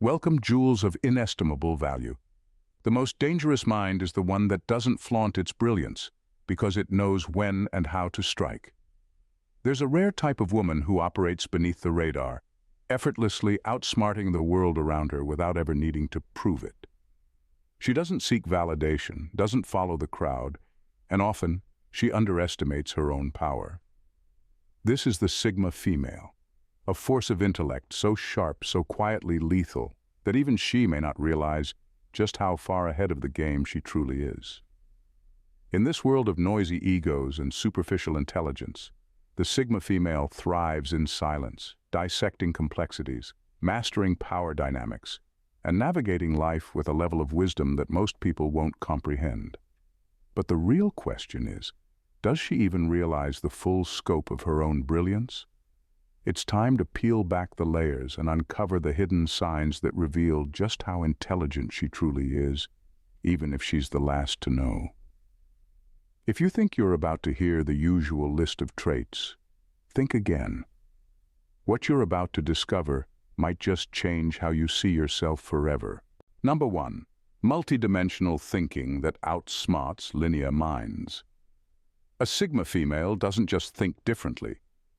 Welcome, jewels of inestimable value. The most dangerous mind is the one that doesn't flaunt its brilliance, because it knows when and how to strike. There's a rare type of woman who operates beneath the radar, effortlessly outsmarting the world around her without ever needing to prove it. She doesn't seek validation, doesn't follow the crowd, and often she underestimates her own power. This is the Sigma female, a force of intellect so sharp, so quietly lethal, that even she may not realize just how far ahead of the game she truly is. In this world of noisy egos and superficial intelligence, the Sigma female thrives in silence, dissecting complexities, mastering power dynamics, and navigating life with a level of wisdom that most people won't comprehend. But the real question is, does she even realize the full scope of her own brilliance? It's time to peel back the layers and uncover the hidden signs that reveal just how intelligent she truly is, even if she's the last to know. If you think you're about to hear the usual list of traits, think again. What you're about to discover might just change how you see yourself forever. Number 1. Multidimensional thinking that outsmarts linear minds. A Sigma female doesn't just think differently.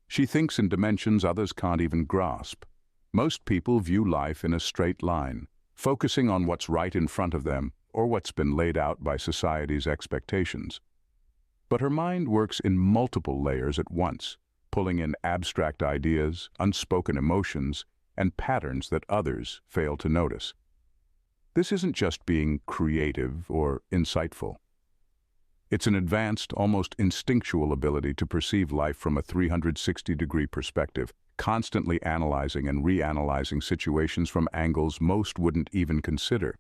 She thinks in dimensions others can't even grasp. Most people view life in a straight line, focusing on what's right in front of them or what's been laid out by society's expectations. But her mind works in multiple layers at once, pulling in abstract ideas, unspoken emotions, and patterns that others fail to notice. This isn't just being creative or insightful. It's an advanced, almost instinctual ability to perceive life from a 360-degree perspective, constantly analyzing and reanalyzing situations from angles most wouldn't even consider.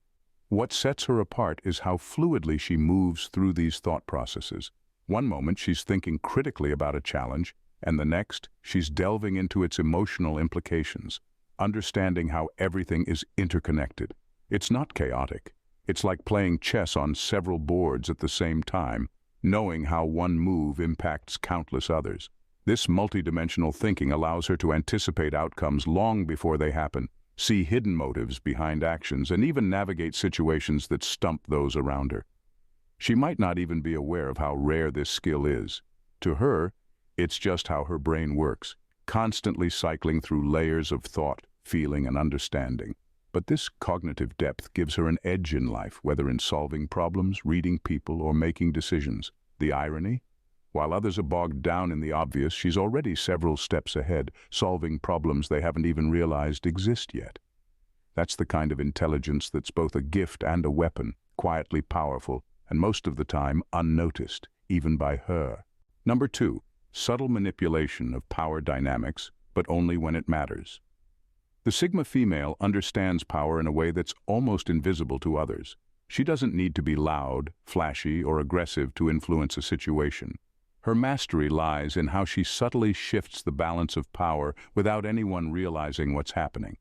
What sets her apart is how fluidly she moves through these thought processes. One moment she's thinking critically about a challenge, and the next she's delving into its emotional implications, understanding how everything is interconnected. It's not chaotic. It's like playing chess on several boards at the same time, knowing how one move impacts countless others. This multidimensional thinking allows her to anticipate outcomes long before they happen, see hidden motives behind actions, and even navigate situations that stump those around her. She might not even be aware of how rare this skill is. To her, it's just how her brain works, constantly cycling through layers of thought, feeling, and understanding. But this cognitive depth gives her an edge in life, whether in solving problems, reading people, or making decisions. The irony? While others are bogged down in the obvious, she's already several steps ahead, solving problems they haven't even realized exist yet. That's the kind of intelligence that's both a gift and a weapon, quietly powerful, and most of the time unnoticed, even by her. Number 2, subtle manipulation of power dynamics, but only when it matters. The Sigma female understands power in a way that's almost invisible to others. She doesn't need to be loud, flashy, or aggressive to influence a situation. Her mastery lies in how she subtly shifts the balance of power without anyone realizing what's happening.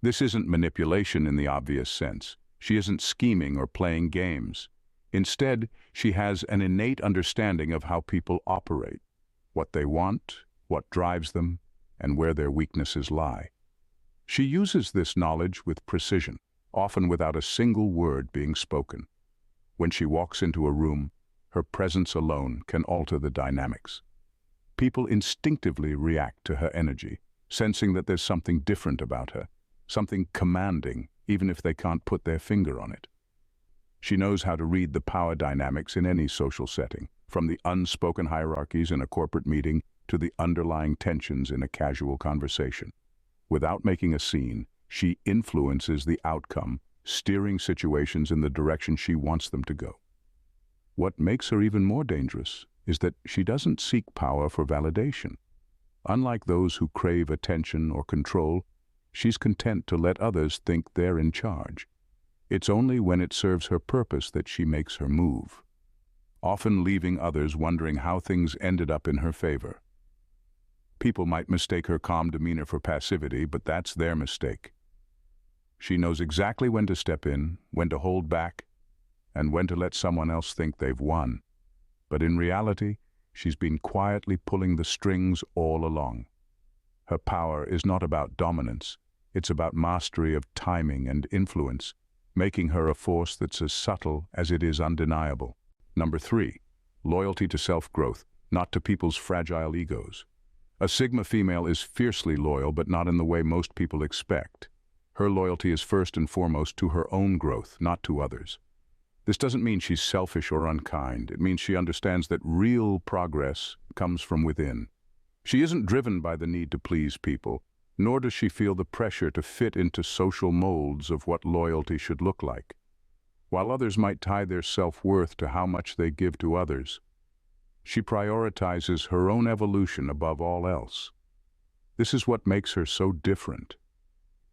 This isn't manipulation in the obvious sense. She isn't scheming or playing games. Instead, she has an innate understanding of how people operate, what they want, what drives them, and where their weaknesses lie. She uses this knowledge with precision, often without a single word being spoken. When she walks into a room, her presence alone can alter the dynamics. People instinctively react to her energy, sensing that there's something different about her, something commanding, even if they can't put their finger on it. She knows how to read the power dynamics in any social setting, from the unspoken hierarchies in a corporate meeting to the underlying tensions in a casual conversation. Without making a scene, she influences the outcome, steering situations in the direction she wants them to go. What makes her even more dangerous is that she doesn't seek power for validation. Unlike those who crave attention or control, she's content to let others think they're in charge. It's only when it serves her purpose that she makes her move, often leaving others wondering how things ended up in her favor. People might mistake her calm demeanor for passivity, but that's their mistake. She knows exactly when to step in, when to hold back, and when to let someone else think they've won. But in reality, she's been quietly pulling the strings all along. Her power is not about dominance, It's about mastery of timing and influence, making her a force that's as subtle as it is undeniable. Number 3. Loyalty to self-growth, not to people's fragile egos. A Sigma female is fiercely loyal, but not in the way most people expect. Her loyalty is first and foremost to her own growth, not to others. This doesn't mean she's selfish or unkind. It means she understands that real progress comes from within. She isn't driven by the need to please people, nor does she feel the pressure to fit into social molds of what loyalty should look like. While others might tie their self-worth to how much they give to others, she prioritizes her own evolution above all else. This is what makes her so different.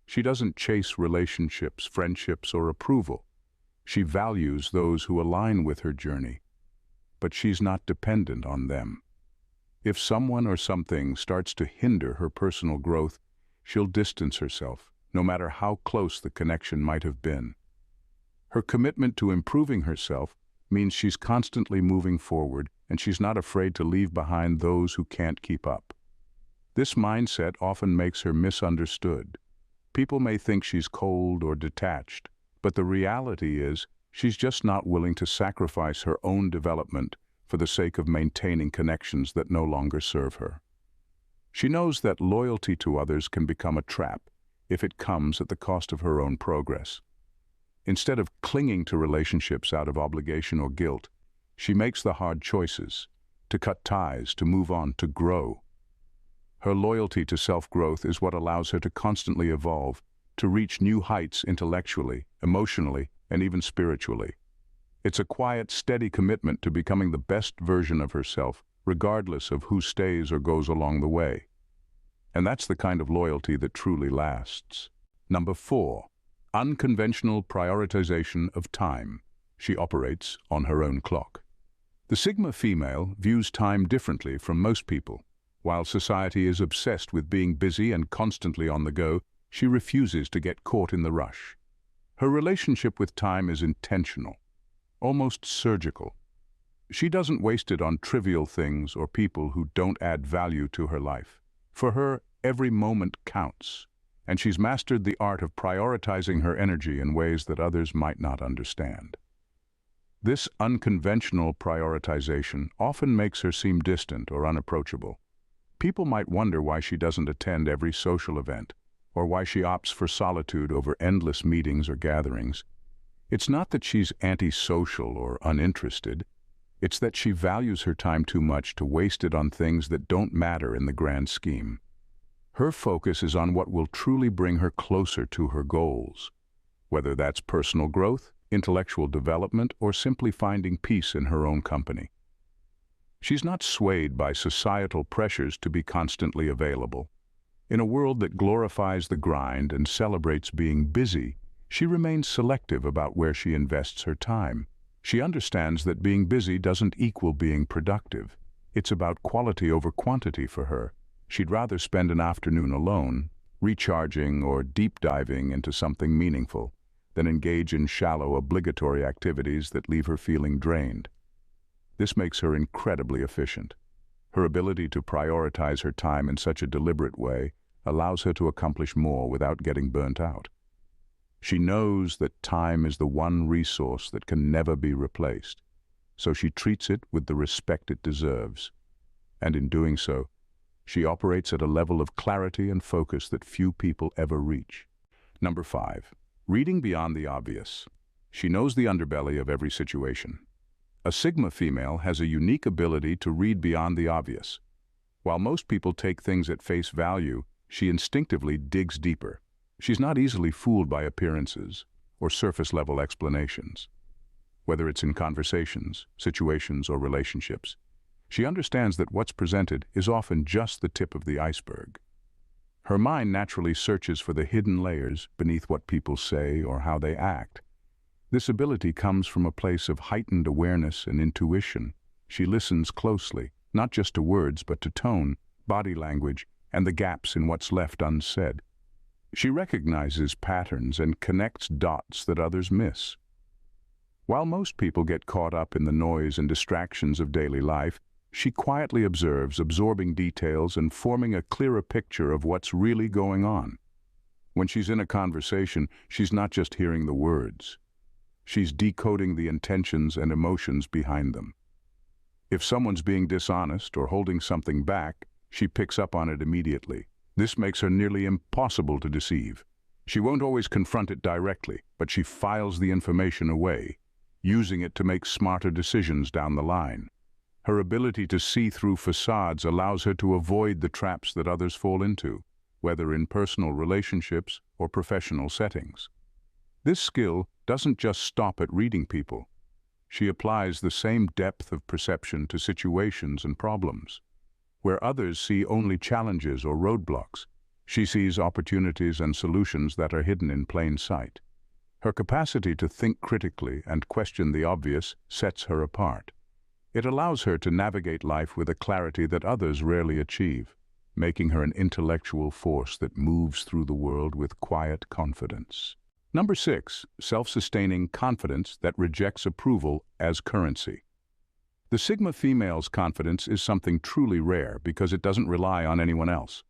She doesn't chase relationships, friendships, or approval. She values those who align with her journey, but she's not dependent on them. If someone or something starts to hinder her personal growth, she'll distance herself, no matter how close the connection might have been. Her commitment to improving herself means she's constantly moving forward, and she's not afraid to leave behind those who can't keep up. This mindset often makes her misunderstood. People may think she's cold or detached, but the reality is she's just not willing to sacrifice her own development for the sake of maintaining connections that no longer serve her. She knows that loyalty to others can become a trap if it comes at the cost of her own progress. Instead of clinging to relationships out of obligation or guilt, she makes the hard choices, to cut ties, to move on, to grow. Her loyalty to self-growth is what allows her to constantly evolve, to reach new heights intellectually, emotionally, and even spiritually. It's a quiet, steady commitment to becoming the best version of herself, regardless of who stays or goes along the way. And that's the kind of loyalty that truly lasts. Number 4. Unconventional prioritization of time. She operates on her own clock. The Sigma female views time differently from most people. While society is obsessed with being busy and constantly on the go, she refuses to get caught in the rush. Her relationship with time is intentional, almost surgical. She doesn't waste it on trivial things or people who don't add value to her life. For her, every moment counts, and she's mastered the art of prioritizing her energy in ways that others might not understand. This unconventional prioritization often makes her seem distant or unapproachable. People might wonder why she doesn't attend every social event, or why she opts for solitude over endless meetings or gatherings. It's not that she's antisocial or uninterested. It's that she values her time too much to waste it on things that don't matter in the grand scheme. Her focus is on what will truly bring her closer to her goals, whether that's personal growth, intellectual development, or simply finding peace in her own company. She's not swayed by societal pressures to be constantly available. In a world that glorifies the grind and celebrates being busy, she remains selective about where she invests her time. She understands that being busy doesn't equal being productive. It's about quality over quantity for her. She'd rather spend an afternoon alone, recharging or deep diving into something meaningful, than engage in shallow, obligatory activities that leave her feeling drained. This makes her incredibly efficient. Her ability to prioritize her time in such a deliberate way allows her to accomplish more without getting burnt out. She knows that time is the one resource that can never be replaced, so she treats it with the respect it deserves. And in doing so, she operates at a level of clarity and focus that few people ever reach. Number 5. Reading beyond the obvious. She knows the underbelly of every situation. A Sigma female has a unique ability to read beyond the obvious. While most people take things at face value, she instinctively digs deeper. She's not easily fooled by appearances or surface-level explanations. Whether it's in conversations, situations, or relationships, she understands that what's presented is often just the tip of the iceberg. Her mind naturally searches for the hidden layers beneath what people say or how they act. This ability comes from a place of heightened awareness and intuition. She listens closely, not just to words, but to tone, body language, and the gaps in what's left unsaid. She recognizes patterns and connects dots that others miss. While most people get caught up in the noise and distractions of daily life, she quietly observes, absorbing details and forming a clearer picture of what's really going on. When she's in a conversation, she's not just hearing the words. She's decoding the intentions and emotions behind them. If someone's being dishonest or holding something back, she picks up on it immediately. This makes her nearly impossible to deceive. She won't always confront it directly, but she files the information away, using it to make smarter decisions down the line. Her ability to see through facades allows her to avoid the traps that others fall into, whether in personal relationships or professional settings. This skill doesn't just stop at reading people. She applies the same depth of perception to situations and problems. Where others see only challenges or roadblocks, she sees opportunities and solutions that are hidden in plain sight. Her capacity to think critically and question the obvious sets her apart. It allows her to navigate life with a clarity that others rarely achieve, making her an intellectual force that moves through the world with quiet confidence. Number 6, self-sustaining confidence that rejects approval as currency. The Sigma female's confidence is something truly rare because it doesn't rely on anyone else.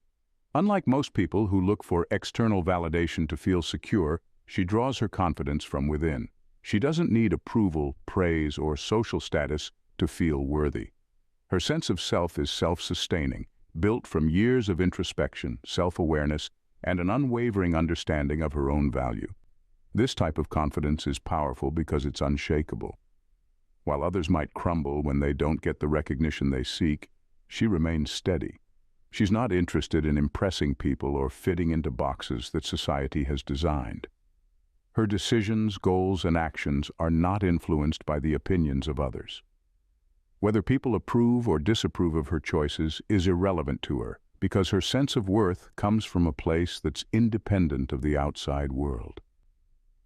Unlike most people who look for external validation to feel secure, she draws her confidence from within. She doesn't need approval, praise, or social status to feel worthy. Her sense of self is self-sustaining, built from years of introspection, self-awareness, and an unwavering understanding of her own value. This type of confidence is powerful because it's unshakable. While others might crumble when they don't get the recognition they seek, she remains steady. She's not interested in impressing people or fitting into boxes that society has designed. Her decisions, goals, and actions are not influenced by the opinions of others. Whether people approve or disapprove of her choices is irrelevant to her, because her sense of worth comes from a place that's independent of the outside world.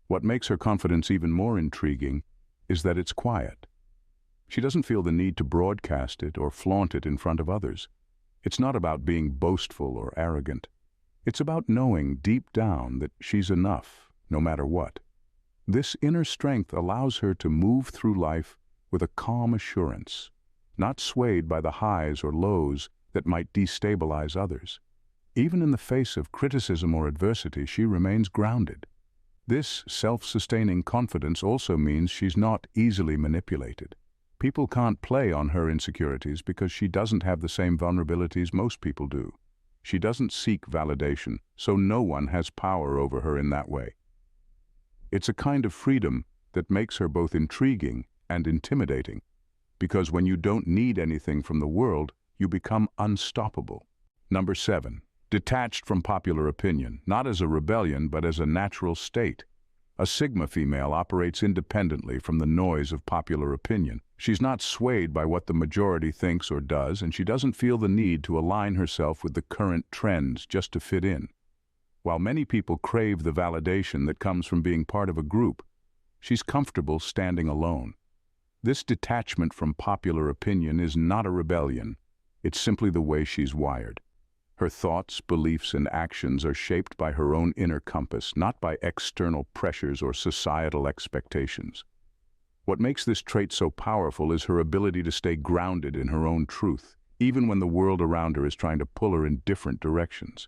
What makes her confidence even more intriguing is that it's quiet. She doesn't feel the need to broadcast it or flaunt it in front of others. It's not about being boastful or arrogant. It's about knowing deep down that she's enough, no matter what. This inner strength allows her to move through life with a calm assurance, not swayed by the highs or lows that might destabilize others. Even in the face of criticism or adversity, she remains grounded. This self-sustaining confidence also means she's not easily manipulated. People can't play on her insecurities because she doesn't have the same vulnerabilities most people do. She doesn't seek validation, so no one has power over her in that way. It's a kind of freedom that makes her both intriguing and intimidating, because when you don't need anything from the world, you become unstoppable. Number 7, detached from popular opinion, not as a rebellion but as a natural state. A Sigma female operates independently from the noise of popular opinion. She's not swayed by what the majority thinks or does, and she doesn't feel the need to align herself with the current trends just to fit in. While many people crave the validation that comes from being part of a group, she's comfortable standing alone. This detachment from popular opinion is not a rebellion. It's simply the way she's wired. Her thoughts, beliefs, and actions are shaped by her own inner compass, not by external pressures or societal expectations. What makes this trait so powerful is her ability to stay grounded in her own truth, even when the world around her is trying to pull her in different directions.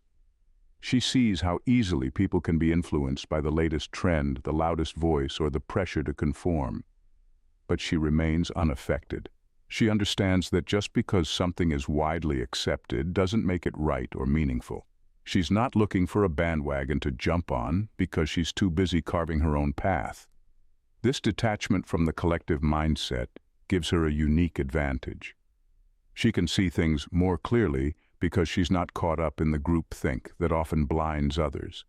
She sees how easily people can be influenced by the latest trend, the loudest voice, or the pressure to conform. But she remains unaffected. She understands that just because something is widely accepted doesn't make it right or meaningful. She's not looking for a bandwagon to jump on because she's too busy carving her own path. This detachment from the collective mindset gives her a unique advantage. She can see things more clearly because she's not caught up in the groupthink that often blinds others.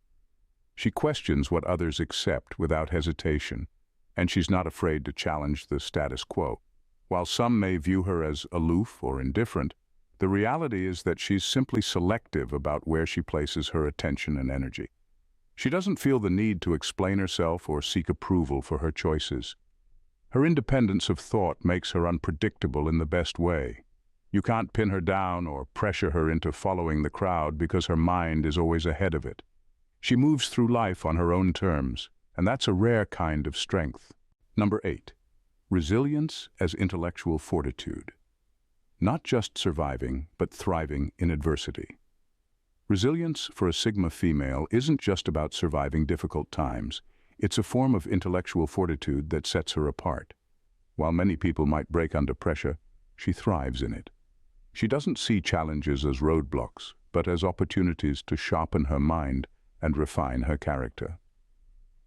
She questions what others accept without hesitation, and she's not afraid to challenge the status quo. While some may view her as aloof or indifferent, the reality is that she's simply selective about where she places her attention and energy. She doesn't feel the need to explain herself or seek approval for her choices. Her independence of thought makes her unpredictable in the best way. You can't pin her down or pressure her into following the crowd because her mind is always ahead of it. She moves through life on her own terms, and that's a rare kind of strength. Number 8. Resilience as intellectual fortitude. Not just surviving, but thriving in adversity. Resilience for a Sigma female isn't just about surviving difficult times. It's a form of intellectual fortitude that sets her apart. While many people might break under pressure, she thrives in it. She doesn't see challenges as roadblocks, but as opportunities to sharpen her mind and refine her character.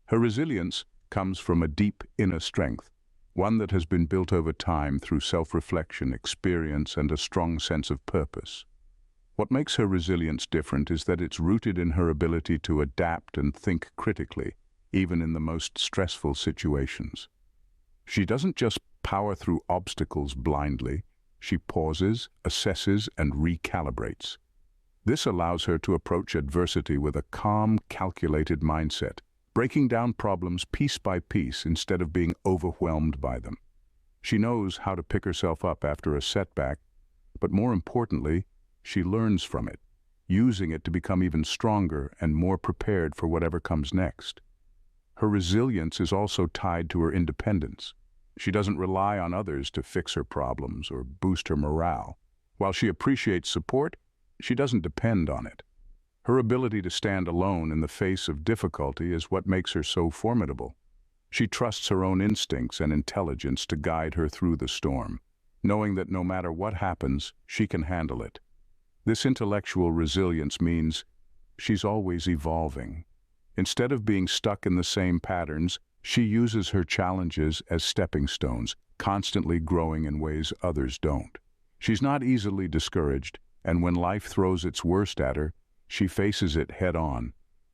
Her resilience comes from a deep inner strength, one that has been built over time through self-reflection, experience, and a strong sense of purpose. What makes her resilience different is that it's rooted in her ability to adapt and think critically, even in the most stressful situations. She doesn't just power through obstacles blindly. She pauses, assesses, and recalibrates. This allows her to approach adversity with a calm, calculated mindset, breaking down problems piece by piece instead of being overwhelmed by them. She knows how to pick herself up after a setback, but more importantly, she learns from it, using it to become even stronger and more prepared for whatever comes next. Her resilience is also tied to her independence. She doesn't rely on others to fix her problems or boost her morale. While she appreciates support, she doesn't depend on it. Her ability to stand alone in the face of difficulty is what makes her so formidable. She trusts her own instincts and intelligence to guide her through the storm, knowing that no matter what happens, she can handle it. This intellectual resilience means she's always evolving. Instead of being stuck in the same patterns, she uses her challenges as stepping stones, constantly growing in ways others don't. She's not easily discouraged, and when life throws its worst at her, she faces it head-on,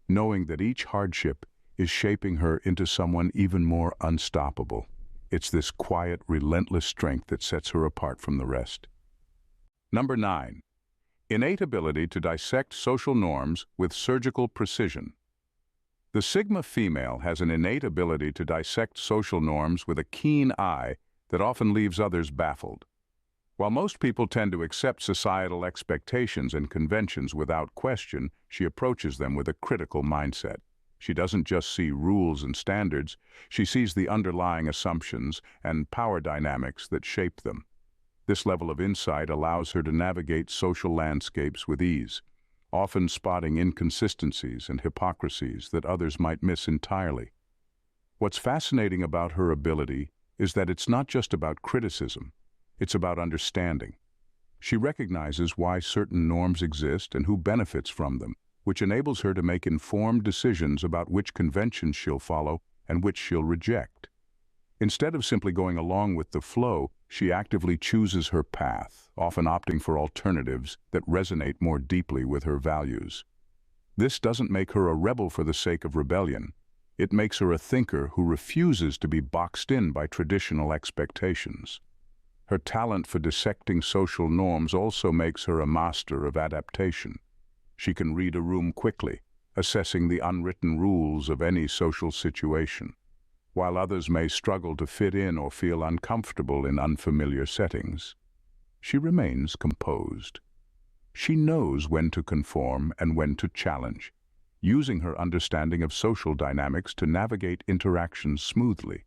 knowing that each hardship is shaping her into someone even more unstoppable. It's this quiet, relentless strength that sets her apart from the rest. Number 9. Innate ability to dissect social norms with surgical precision. The Sigma female has an innate ability to dissect social norms with a keen eye that often leaves others baffled. While most people tend to accept societal expectations and conventions without question, she approaches them with a critical mindset. She doesn't just see rules and standards, she sees the underlying assumptions and power dynamics that shape them. This level of insight allows her to navigate social landscapes with ease, often spotting inconsistencies and hypocrisies that others might miss entirely. What's fascinating about her ability is that it's not just about criticism, it's about understanding. She recognizes why certain norms exist and who benefits from them, which enables her to make informed decisions about which conventions she'll follow and which she'll reject. Instead of simply going along with the flow, she actively chooses her path, often opting for alternatives that resonate more deeply with her values. This doesn't make her a rebel for the sake of rebellion. It makes her a thinker who refuses to be boxed in by traditional expectations. Her talent for dissecting social norms also makes her a master of adaptation. She can read a room quickly, assessing the unwritten rules of any social situation. While others may struggle to fit in or feel uncomfortable in unfamiliar settings, she remains composed. She knows when to conform and when to challenge, using her understanding of social dynamics to navigate interactions smoothly.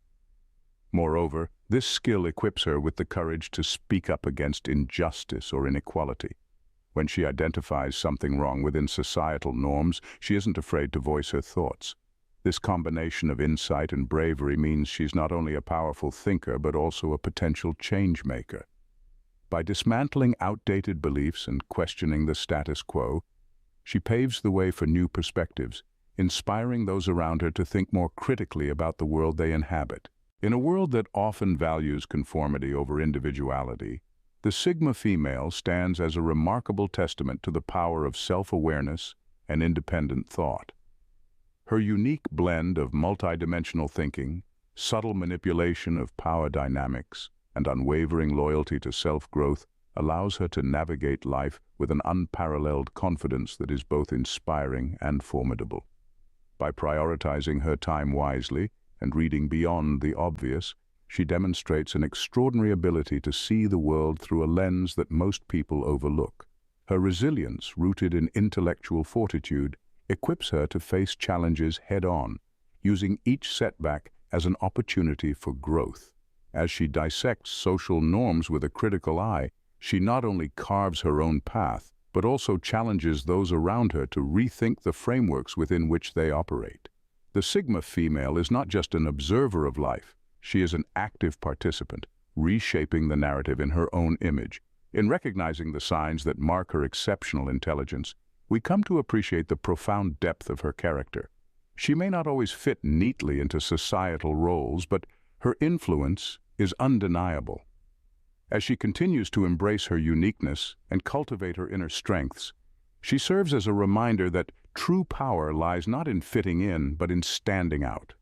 Moreover, this skill equips her with the courage to speak up against injustice or inequality. When she identifies something wrong within societal norms, she isn't afraid to voice her thoughts. This combination of insight and bravery means she's not only a powerful thinker but also a potential change maker. By dismantling outdated beliefs and questioning the status quo, she paves the way for new perspectives, inspiring those around her to think more critically about the world they inhabit. In a world that often values conformity over individuality, the Sigma female stands as a remarkable testament to the power of self-awareness and independent thought. Her unique blend of multidimensional thinking, subtle manipulation of power dynamics, and unwavering loyalty to self-growth allows her to navigate life with an unparalleled confidence that is both inspiring and formidable. By prioritizing her time wisely and reading beyond the obvious, she demonstrates an extraordinary ability to see the world through a lens that most people overlook. Her resilience, rooted in intellectual fortitude, equips her to face challenges head-on, using each setback as an opportunity for growth. As she dissects social norms with a critical eye, she not only carves her own path, but also challenges those around her to rethink the frameworks within which they operate. The Sigma female is not just an observer of life, she is an active participant, reshaping the narrative in her own image. In recognizing the signs that mark her exceptional intelligence, we come to appreciate the profound depth of her character. She may not always fit neatly into societal roles, but her influence is undeniable. As she continues to embrace her uniqueness and cultivate her inner strengths, she serves as a reminder that true power lies not in fitting in, but in standing out.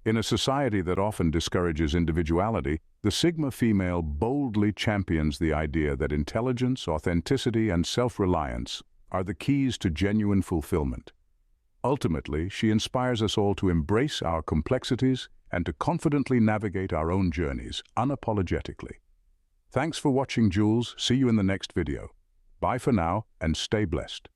In a society that often discourages individuality, the Sigma female boldly champions the idea that intelligence, authenticity, and self-reliance are the keys to genuine fulfillment. Ultimately, she inspires us all to embrace our complexities and to confidently navigate our own journeys unapologetically. Thanks for watching, Jules. See you in the next video. Bye for now and stay blessed.